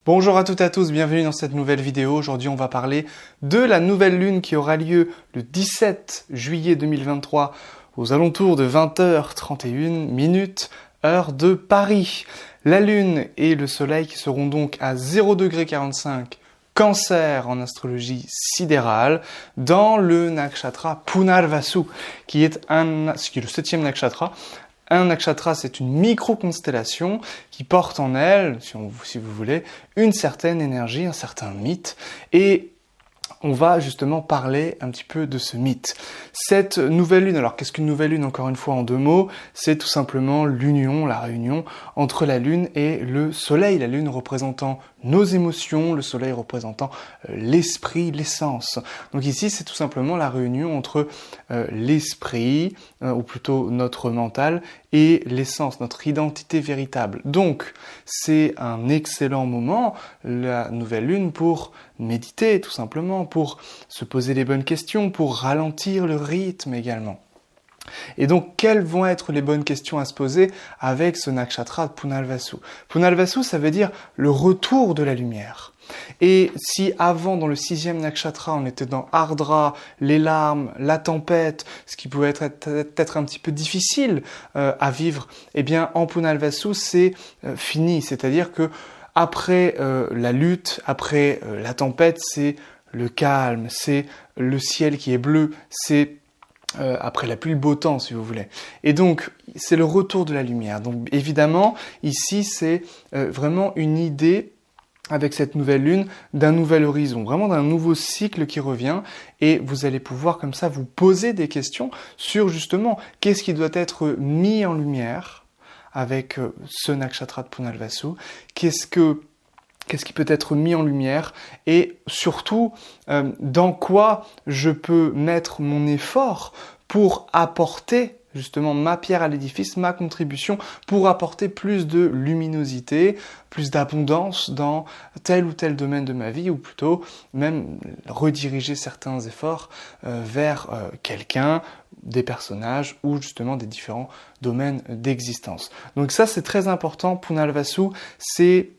Bonjour à toutes et à tous, bienvenue dans cette nouvelle vidéo. Aujourd'hui, on va parler de la nouvelle lune qui aura lieu le 17 juillet 2023 aux alentours de 20h31 heure de Paris. La lune et le soleil qui seront donc à 0°45 Cancer en astrologie sidérale dans le nakshatra Punarvasu qui est le 7e nakshatra. Un nakshatra, c'est une micro-constellation qui porte en elle, si vous voulez, une certaine énergie, un certain mythe. Et on va justement parler un petit peu de ce mythe. Cette nouvelle lune, alors qu'est-ce qu'une nouvelle lune, encore une fois en deux mots? C'est tout simplement l'union, la réunion entre la lune et le soleil. La lune représentant nos émotions, le soleil représentant l'esprit, l'essence. Donc ici, c'est tout simplement la réunion entre l'esprit, ou plutôt notre mental, et l'essence, notre identité véritable. Donc, c'est un excellent moment, la nouvelle lune, pour méditer, tout simplement, pour se poser les bonnes questions, pour ralentir le rythme également. Et donc, quelles vont être les bonnes questions à se poser avec ce nakshatra de Punarvasu? Punarvasu, ça veut dire le retour de la lumière. Et si avant, dans le 6e nakshatra, on était dans Ardra, les larmes, la tempête, ce qui pouvait être peut-être un petit peu difficile à vivre, eh bien, en Punarvasu, c'est fini. C'est-à-dire que après la lutte, après la tempête, c'est le calme, c'est le ciel qui est bleu, c'est après la pluie, le beau temps, si vous voulez. Et donc, c'est le retour de la lumière. Donc, évidemment, ici, c'est vraiment une idée, avec cette nouvelle lune, d'un nouvel horizon, vraiment d'un nouveau cycle qui revient, et vous allez pouvoir, comme ça, vous poser des questions sur, justement, qu'est-ce qui doit être mis en lumière avec ce nakshatra de Punarvasu, qu'est-ce qui peut être mis en lumière et surtout dans quoi je peux mettre mon effort pour apporter justement ma pierre à l'édifice, ma contribution pour apporter plus de luminosité, plus d'abondance dans tel ou tel domaine de ma vie ou plutôt même rediriger certains efforts vers quelqu'un, des personnages ou justement des différents domaines d'existence. Donc ça c'est très important. Punarvasu, c'est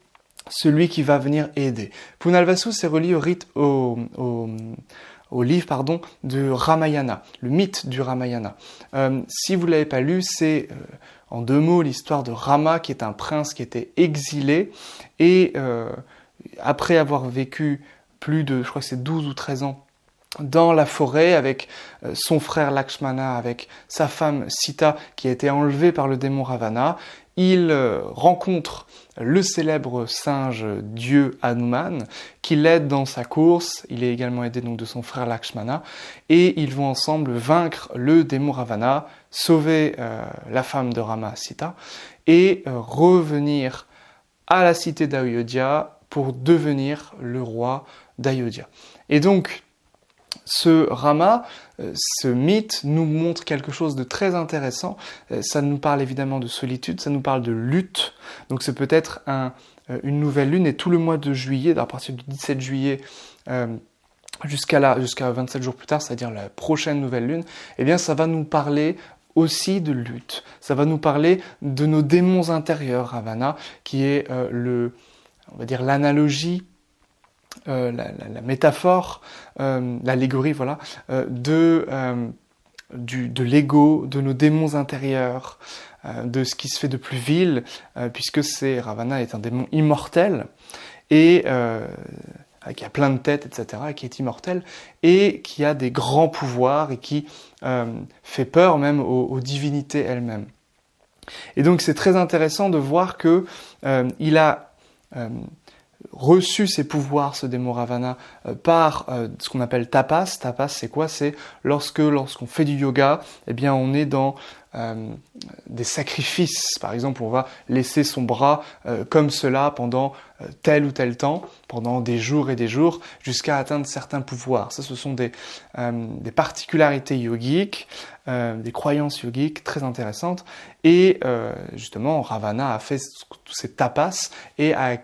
celui qui va venir aider. Punarvasu, c'est relié au livre de Ramayana, le mythe du Ramayana. Si vous ne l'avez pas lu, c'est en deux mots l'histoire de Rama, qui est un prince qui était exilé, et après avoir vécu plus de, je crois que c'est 12 ou 13 ans, dans la forêt avec son frère Lakshmana, avec sa femme Sita qui a été enlevée par le démon Ravana, il rencontre le célèbre singe dieu Hanuman qui l'aide dans sa course. Il est également aidé donc de son frère Lakshmana et ils vont ensemble vaincre le démon Ravana, sauver la femme de Rama, Sita, et revenir à la cité d'Ayodhya pour devenir le roi d'Ayodhya. Et donc ce Rama, ce mythe nous montre quelque chose de très intéressant. Ça nous parle évidemment de solitude, ça nous parle de lutte. Donc c'est peut-être une nouvelle lune et tout le mois de juillet, à partir du 17 juillet jusqu'à 27 jours plus tard, c'est-à-dire la prochaine nouvelle lune, eh bien ça va nous parler aussi de lutte. Ça va nous parler de nos démons intérieurs, Ravana, qui est on va dire l'analogie, la métaphore, l'allégorie, voilà, de l'ego, de nos démons intérieurs, de ce qui se fait de plus vil, puisque Ravana est un démon immortel, et qui a plein de têtes, etc., et qui est immortel, et qui a des grands pouvoirs, et qui fait peur même aux divinités elles-mêmes. Et donc c'est très intéressant de voir que il a reçu ses pouvoirs, ce démon Ravana, par ce qu'on appelle tapas. Tapas, c'est quoi? C'est lorsqu'on fait du yoga, eh bien on est dans des sacrifices. Par exemple, on va laisser son bras comme cela pendant tel ou tel temps, pendant des jours et des jours, jusqu'à atteindre certains pouvoirs. Ça, ce sont des particularités yogiques, des croyances yogiques très intéressantes. Et justement, Ravana a fait tous ces tapas et a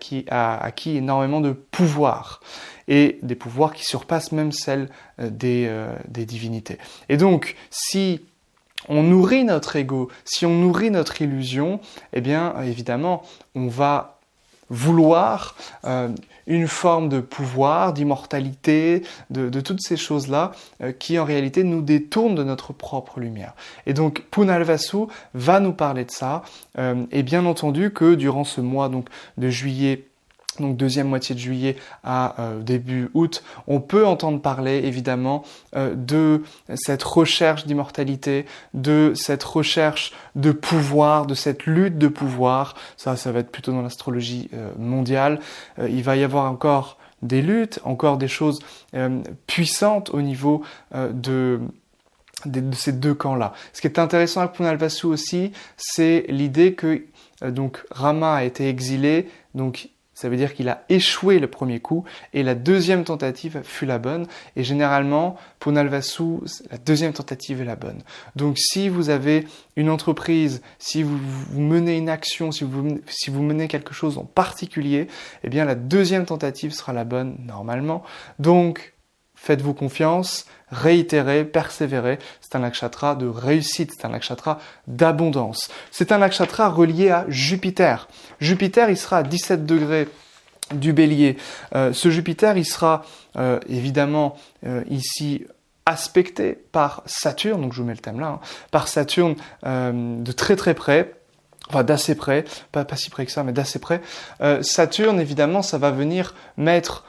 acquis énormément de pouvoirs. Et des pouvoirs qui surpassent même celles des divinités. Et donc, si on nourrit notre ego, si on nourrit notre illusion, eh bien, évidemment, on va vouloir une forme de pouvoir, d'immortalité, de toutes ces choses-là qui en réalité nous détournent de notre propre lumière. Et donc Punalvasu va nous parler de ça, et bien entendu que durant ce mois donc, de juillet, donc deuxième moitié de juillet à début août, on peut entendre parler évidemment de cette recherche d'immortalité, de cette recherche de pouvoir, de cette lutte de pouvoir. Ça va être plutôt dans l'astrologie mondiale. Il va y avoir encore des luttes, encore des choses puissantes au niveau de ces deux camps-là. Ce qui est intéressant avec Punalvasu aussi, c'est l'idée que donc Rama a été exilé, donc ça veut dire qu'il a échoué le premier coup et la deuxième tentative fut la bonne. Et généralement, Punalvasu, la deuxième tentative est la bonne. Donc si vous avez une entreprise, si vous menez une action, si vous menez quelque chose en particulier, eh bien la deuxième tentative sera la bonne normalement. Donc faites-vous confiance, réitérez, persévérez. C'est un nakshatra de réussite, c'est un nakshatra d'abondance. C'est un nakshatra relié à Jupiter. Jupiter, il sera à 17 degrés du Bélier. Ce Jupiter, il sera évidemment ici aspecté par Saturne, donc je vous mets le thème là, par Saturne de très très près. Enfin, d'assez près, pas si près que ça, mais d'assez près. Saturne, évidemment, ça va venir mettre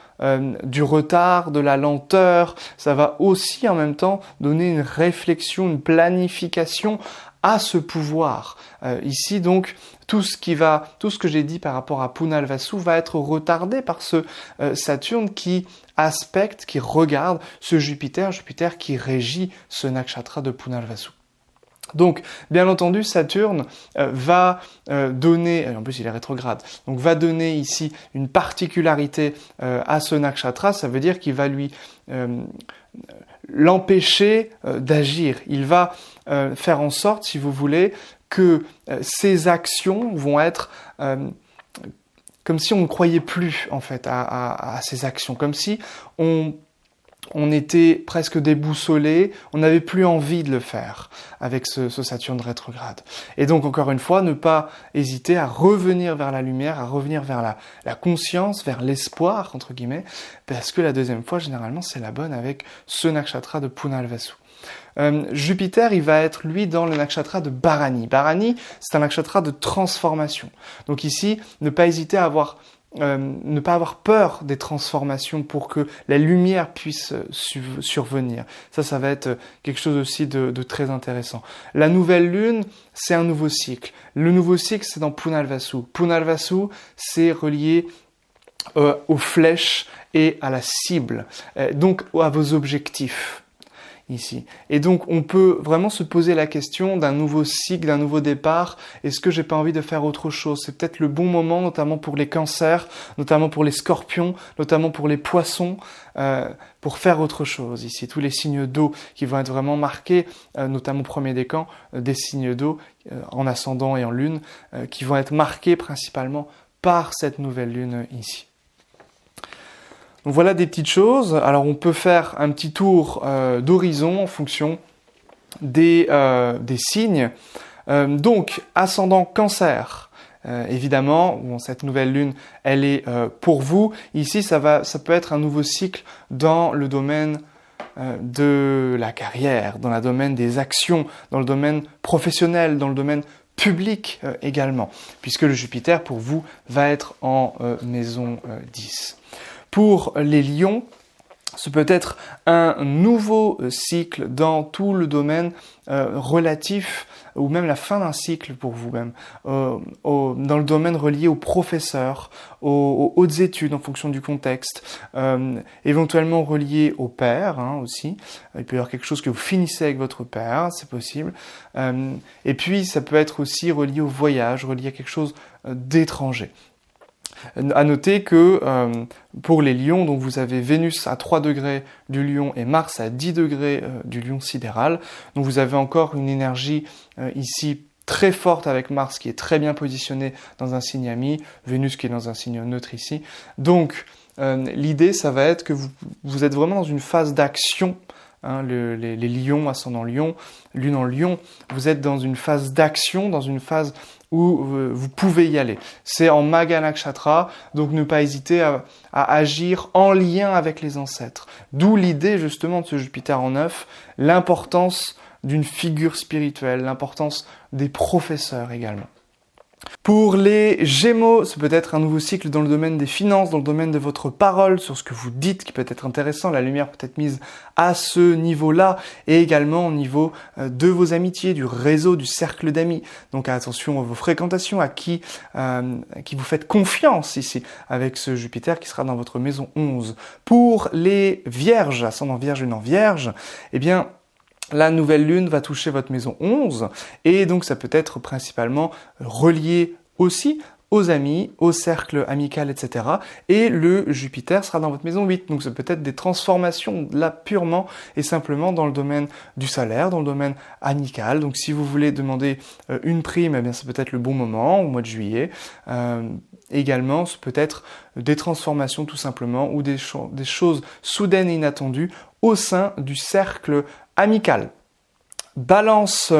du retard, de la lenteur. Ça va aussi, en même temps, donner une réflexion, une planification à ce pouvoir. Ici, donc, tout ce que j'ai dit par rapport à Punalvasu va être retardé par ce Saturne qui aspecte, qui regarde ce Jupiter qui régit ce nakshatra de Punalvasu. Donc, bien entendu, Saturne va donner, en plus il est rétrograde, donc va donner ici une particularité à ce nakshatra, ça veut dire qu'il va lui l'empêcher d'agir. Il va faire en sorte, si vous voulez, que ses actions vont être comme si on ne croyait plus en fait à ses actions, comme si on était presque déboussolé, on n'avait plus envie de le faire avec ce Saturne rétrograde. Et donc, encore une fois, ne pas hésiter à revenir vers la lumière, à revenir vers la conscience, vers l'espoir, entre guillemets, parce que la deuxième fois, généralement, c'est la bonne avec ce nakshatra de Punalvasu. Jupiter, il va être, lui, dans le nakshatra de Bharani. Bharani, c'est un nakshatra de transformation. Donc ici, ne pas hésiter à ne pas avoir peur des transformations pour que la lumière puisse survenir. Ça va être quelque chose aussi de très intéressant. La nouvelle lune, c'est un nouveau cycle. Le nouveau cycle, c'est dans Punalvasu. Punalvasu, c'est relié aux flèches et à la cible, donc à vos objectifs. Ici. Et donc, on peut vraiment se poser la question d'un nouveau cycle, d'un nouveau départ. Est-ce que j'ai pas envie de faire autre chose? C'est peut-être le bon moment, notamment pour les cancers, notamment pour les scorpions, notamment pour les poissons, pour faire autre chose. Ici, tous les signes d'eau qui vont être vraiment marqués, notamment premier décan, des signes d'eau en ascendant et en lune, qui vont être marqués principalement par cette nouvelle lune ici. Donc voilà des petites choses. Alors on peut faire un petit tour d'horizon en fonction des signes. Donc ascendant Cancer, évidemment, cette nouvelle lune, elle est pour vous. Ici, ça peut être un nouveau cycle dans le domaine de la carrière, dans le domaine des actions, dans le domaine professionnel, dans le domaine public également, puisque le Jupiter pour vous va être en maison 10. Pour les lions, ce peut être un nouveau cycle dans tout le domaine relatif, ou même la fin d'un cycle pour vous-même, dans le domaine relié aux professeurs, aux hautes études en fonction du contexte, éventuellement relié au père aussi. Il peut y avoir quelque chose que vous finissez avec votre père, c'est possible. Et puis ça peut être aussi relié au voyage, relié à quelque chose d'étranger. À noter que pour les lions, donc vous avez Vénus à 3 degrés du lion et Mars à 10 degrés du lion sidéral. Donc vous avez encore une énergie ici très forte avec Mars qui est très bien positionné dans un signe ami, Vénus qui est dans un signe neutre ici. Donc l'idée, ça va être que vous êtes vraiment dans une phase d'action. Les lions, ascendant lion, lune en lion, vous êtes dans une phase d'action, dans une phase où vous pouvez y aller. C'est en Magha Nakshatra, donc ne pas hésiter à agir en lien avec les ancêtres. D'où l'idée justement de ce Jupiter en 9, l'importance d'une figure spirituelle, l'importance des professeurs également. Pour les Gémeaux, c'est peut-être un nouveau cycle dans le domaine des finances, dans le domaine de votre parole, sur ce que vous dites qui peut être intéressant. La lumière peut être mise à ce niveau-là et également au niveau de vos amitiés, du réseau, du cercle d'amis. Donc attention à vos fréquentations, à qui vous faites confiance ici avec ce Jupiter qui sera dans votre maison 11. Pour les Vierges, ascendant Vierge, Lune en Vierge, eh bien, la nouvelle lune va toucher votre maison 11 et donc ça peut être principalement relié aussi aux amis, au cercle amical, etc. Et le Jupiter sera dans votre maison 8. Donc ça peut être des transformations là purement et simplement dans le domaine du salaire, dans le domaine amical. Donc si vous voulez demander une prime, eh bien ça peut être le bon moment, au mois de juillet. Également, ce peut être des transformations tout simplement ou des choses soudaines et inattendues au sein du cercle amical. Balance,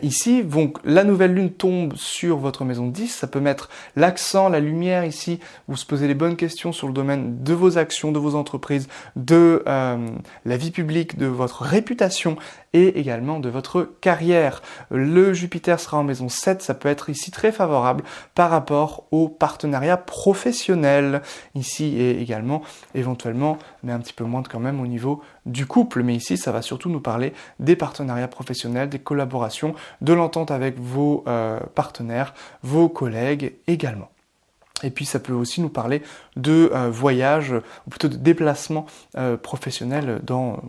ici, donc la nouvelle lune tombe sur votre maison 10, ça peut mettre l'accent, la lumière ici, vous se posez les bonnes questions sur le domaine de vos actions, de vos entreprises, de la vie publique, de votre réputation et également de votre carrière. Le Jupiter sera en maison 7, ça peut être ici très favorable par rapport au partenariat professionnel ici et également éventuellement, mais un petit peu moins quand même au niveau du couple. Mais ici, ça va surtout nous parler des partenariats professionnels, des collaborations, de l'entente avec vos partenaires, vos collègues également. Et puis ça peut aussi nous parler de voyage, ou plutôt de déplacement professionnel dans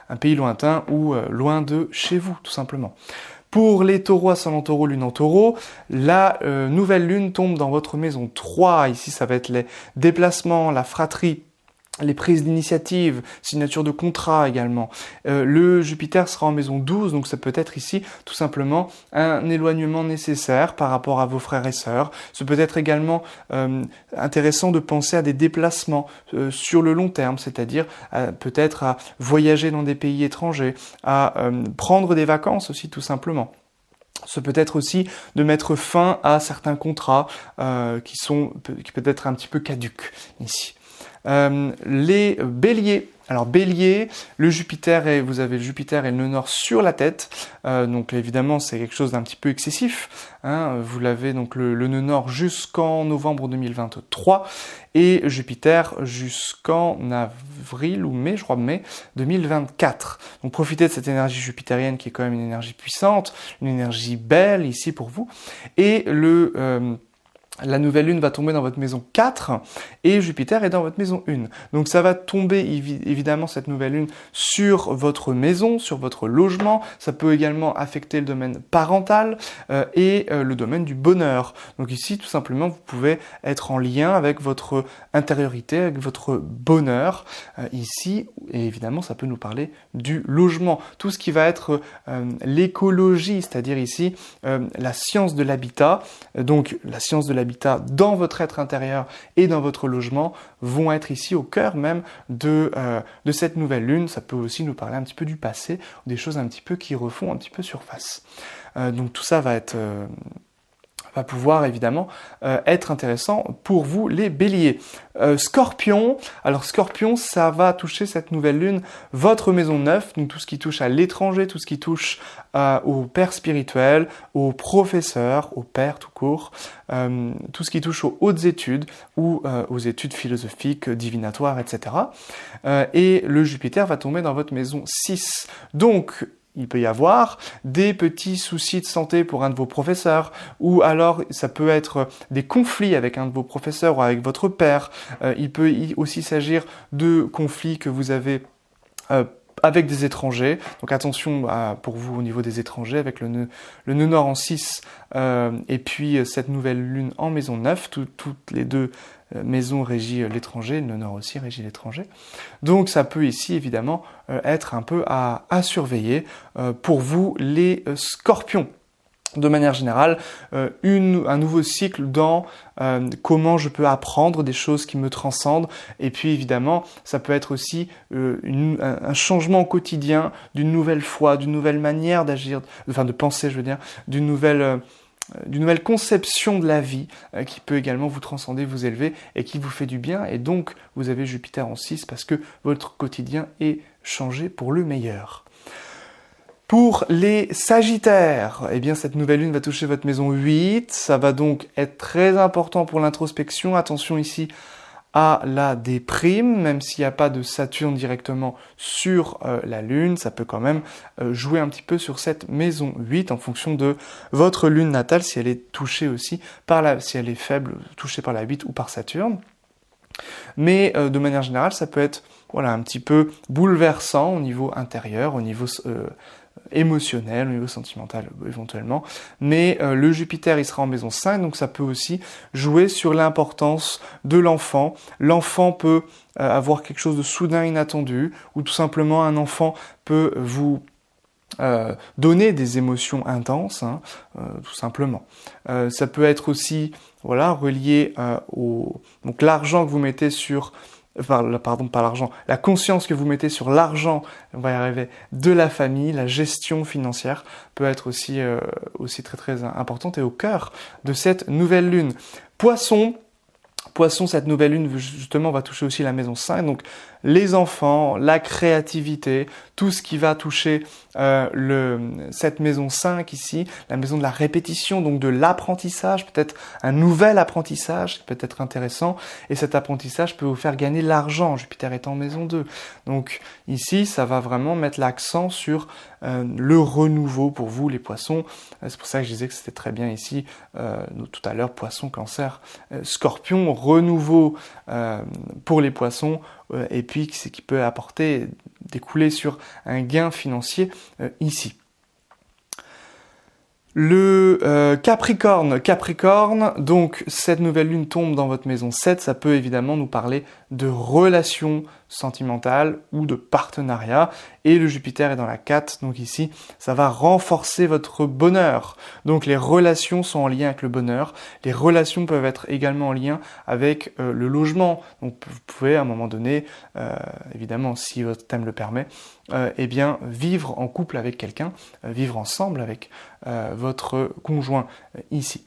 un pays lointain ou loin de chez vous, tout simplement. Pour les taureaux, ascendant taureau, lune en taureau, la nouvelle lune tombe dans votre maison 3. Ici, ça va être les déplacements, la fratrie, les prises d'initiative, signature de contrat également. Le Jupiter sera en maison 12, donc ça peut être ici tout simplement un éloignement nécessaire par rapport à vos frères et sœurs. Ce peut être également intéressant de penser à des déplacements sur le long terme, c'est-à-dire peut-être à voyager dans des pays étrangers, à prendre des vacances aussi tout simplement. Ce peut être aussi de mettre fin à certains contrats qui peut être un petit peu caducs ici. Les béliers. Alors bélier, vous avez le Jupiter et le nœud nord sur la tête, donc évidemment c'est quelque chose d'un petit peu excessif, hein. Vous l'avez donc le nœud nord jusqu'en novembre 2023 et Jupiter jusqu'en avril ou mai, je crois mai 2024. Donc profitez de cette énergie jupitérienne qui est quand même une énergie puissante, une énergie belle ici pour vous, et la nouvelle lune va tomber dans votre maison 4 et Jupiter est dans votre maison 1. Donc ça va tomber évidemment cette nouvelle lune sur votre maison, sur votre logement. Ça peut également affecter le domaine parental et le domaine du bonheur. Donc ici tout simplement vous pouvez être en lien avec votre intériorité, avec votre bonheur ici. Et évidemment ça peut nous parler du logement. Tout ce qui va être l'écologie, c'est-à-dire ici la science de l'habitat. Donc la science de l'habitat dans votre être intérieur et dans votre logement vont être ici au cœur même de cette nouvelle lune. Ça peut aussi nous parler un petit peu du passé, des choses un petit peu qui refont un petit peu surface. Donc tout ça va pouvoir évidemment être intéressant pour vous les béliers. Scorpion, alors Scorpion, ça va toucher cette nouvelle lune, votre maison 9, donc tout ce qui touche à l'étranger, tout ce qui touche au père spirituel, aux professeurs, au père tout court, tout ce qui touche aux hautes études ou aux études philosophiques, divinatoires, etc. Et le Jupiter va tomber dans votre maison 6. Donc, il peut y avoir des petits soucis de santé pour un de vos professeurs, ou alors ça peut être des conflits avec un de vos professeurs ou avec votre père. Il peut aussi s'agir de conflits que vous avez avec des étrangers. Donc attention pour vous au niveau des étrangers, avec le nœud nord en 6 et puis cette nouvelle lune en maison 9, toutes les deux maison régit l'étranger, le nord aussi régit l'étranger. Donc ça peut ici évidemment être un peu à surveiller pour vous les scorpions. De manière générale, un nouveau cycle dans comment je peux apprendre des choses qui me transcendent. Et puis évidemment, ça peut être aussi un changement quotidien, d'une nouvelle foi, d'une nouvelle manière d'agir, enfin de penser, je veux dire, d'une nouvelle d'une nouvelle conception de la vie qui peut également vous transcender, vous élever et qui vous fait du bien. Et donc, vous avez Jupiter en 6 parce que votre quotidien est changé pour le meilleur. Pour les Sagittaires, eh bien cette nouvelle lune va toucher votre maison 8. Ça va donc être très important pour l'introspection. Attention ici à la déprime, même s'il n'y a pas de Saturne directement sur la Lune, ça peut quand même jouer un petit peu sur cette maison 8 en fonction de votre lune natale, si elle est touchée aussi si elle est faible, touchée par la 8 ou par Saturne. Mais de manière générale, ça peut être un petit peu bouleversant au niveau intérieur, au niveau émotionnel, au niveau sentimental éventuellement, mais le Jupiter il sera en maison 5, donc ça peut aussi jouer sur l'importance de l'enfant. L'enfant peut avoir quelque chose de soudain inattendu, ou tout simplement un enfant peut vous donner des émotions intenses, tout simplement. Ça peut être aussi relié donc l'argent que vous mettez sur pardon, pas l'argent, la conscience que vous mettez sur l'argent, on va y arriver, de la famille, la gestion financière peut être aussi très très importante et au cœur de cette nouvelle lune. Poisson, cette nouvelle lune justement va toucher aussi la maison 5, donc les enfants, la créativité, tout ce qui va toucher cette maison 5 ici, la maison de la répétition, donc de l'apprentissage, peut-être un nouvel apprentissage qui peut être intéressant, et cet apprentissage peut vous faire gagner de l'argent, Jupiter est en maison 2. Donc ici, ça va vraiment mettre l'accent sur le renouveau pour vous, les poissons. C'est pour ça que je disais que c'était très bien ici, tout à l'heure, poisson, cancer, scorpion, renouveau pour les poissons, et puis ce qui peut découler sur un gain financier ici. Le Capricorne, donc cette nouvelle lune tombe dans votre maison 7, ça peut évidemment nous parler de relations sentimentales ou de partenariat, et le Jupiter est dans la 4, donc ici ça va renforcer votre bonheur. Donc les relations sont en lien avec le bonheur, les relations peuvent être également en lien avec le logement, donc vous pouvez à un moment donné, évidemment si votre thème le permet, vivre en couple avec quelqu'un, vivre ensemble avec votre conjoint ici.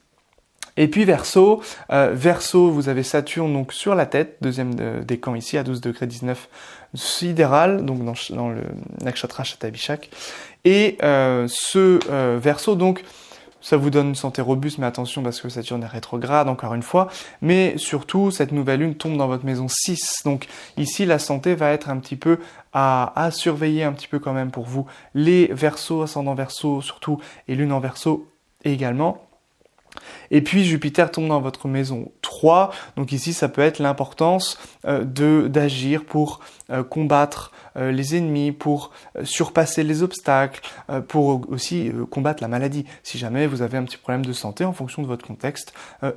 Et puis Verseau, vous avez Saturne donc sur la tête, deuxième décan ici, à 12 degrés 19 sidéral, donc dans le nakshatra Shatabhishak. Et ce Verseau, donc, ça vous donne une santé robuste, mais attention parce que Saturne est rétrograde, encore une fois. Mais surtout, cette nouvelle lune tombe dans votre maison 6. Donc ici, la santé va être un petit peu à surveiller un petit peu quand même pour vous. Les Verseaux, ascendant Verseau surtout, et lune en Verseau également. Et puis Jupiter tombe dans votre maison 3, donc ici ça peut être l'importance d'agir pour combattre les ennemis, pour surpasser les obstacles, pour aussi combattre la maladie, si jamais vous avez un petit problème de santé en fonction de votre contexte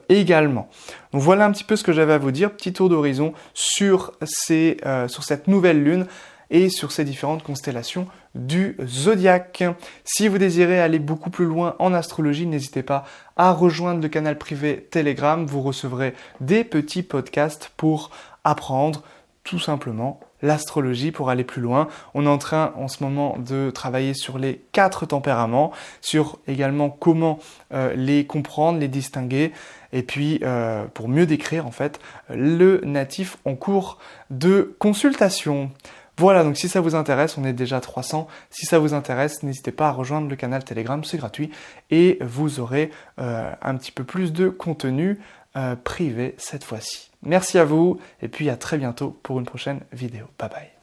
également. Donc voilà un petit peu ce que j'avais à vous dire, petit tour d'horizon sur cette nouvelle lune et sur ces différentes constellations du zodiaque. Si vous désirez aller beaucoup plus loin en astrologie, n'hésitez pas à rejoindre le canal privé Telegram. Vous recevrez des petits podcasts pour apprendre tout simplement l'astrologie pour aller plus loin. On est en train en ce moment de travailler sur les 4 tempéraments, sur également comment les comprendre, les distinguer, et puis pour mieux décrire en fait le natif en cours de consultation. Voilà, donc si ça vous intéresse, on est déjà 300. Si ça vous intéresse, n'hésitez pas à rejoindre le canal Telegram, c'est gratuit. Et vous aurez un petit peu plus de contenu privé cette fois-ci. Merci à vous, et puis à très bientôt pour une prochaine vidéo. Bye bye.